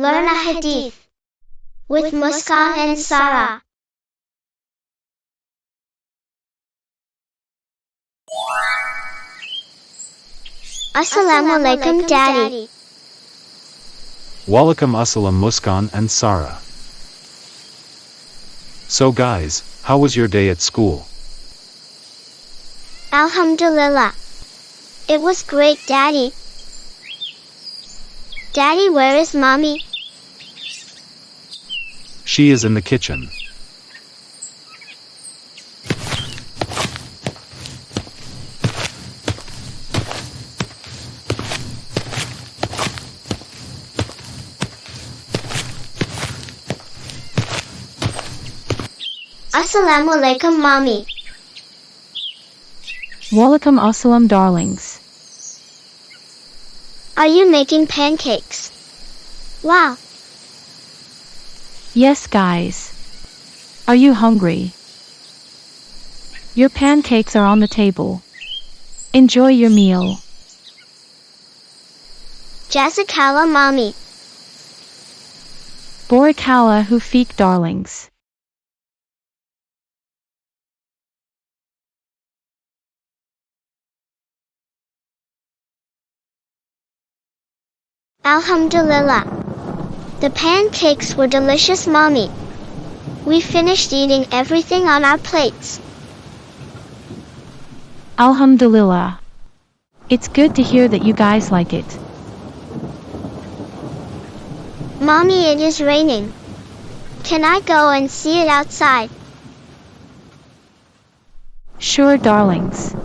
learn a Hadith with Muskan and Sarah. Assalamu alaikum, Daddy. Walaikum assalam Muskan and Sarah. So guys, how was your day at school? Alhamdulillah. It was great, Daddy. Daddy, where is Mommy? She is in the kitchen. Assalamu alaikum, Mommy. Walaikum assalam, darlings. Are you making pancakes? Wow. Yes, guys. Are you hungry? Your pancakes are on the table. Enjoy your meal. Jazakallah, Mommy. Barakallah hu feek, darlings. Alhamdulillah. The pancakes were delicious, Mommy. We finished eating everything on our plates. Alhamdulillah. It's good to hear that you guys like it. Mommy, it is raining. Can I go and see it outside? Sure, darlings.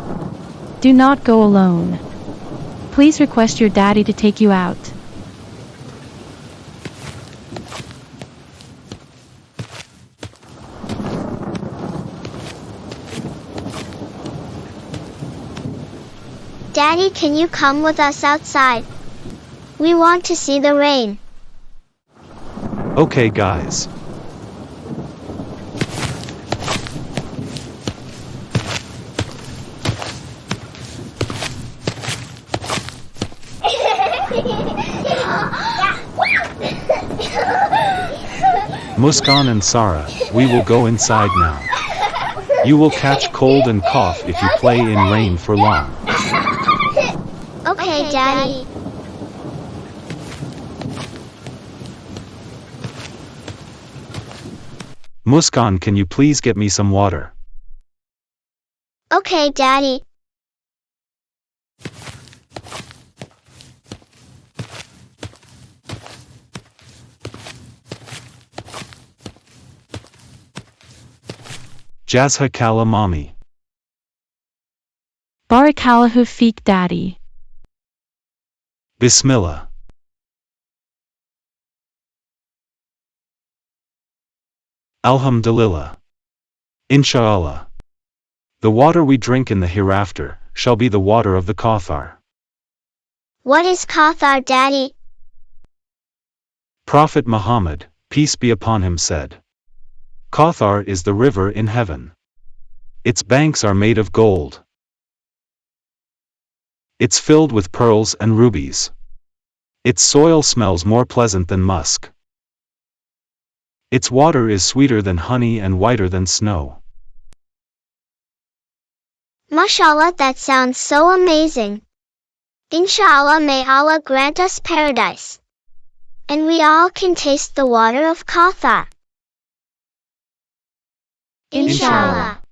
Do not go alone. Please request your daddy to take you out. Daddy, can you come with us outside? We want to see the rain. Okay guys. Muskan and Sarah, we will go inside now. You will catch cold and cough if you play in rain for long. Okay, Daddy. Muskan, can you please get me some water? Okay, Daddy. Jazakallah, Mommy. Barakallah hu feek, Daddy. Bismillah. Alhamdulillah. Insha'Allah. The water we drink in the hereafter shall be the water of the Kawthar. What is Kawthar, Daddy? Prophet Muhammad, peace be upon him, said, Kawthar is the river in heaven. Its banks are made of gold. It's filled with pearls and rubies. Its soil smells more pleasant than musk. Its water is sweeter than honey and whiter than snow. Mashallah, that sounds so amazing. Inshallah, may Allah grant us paradise. And we all can taste the water of Kawthar. Inshallah.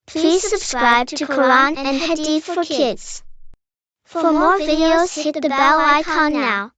Please subscribe to Quran and Hadith for Kids. For more videos, hit the bell icon now.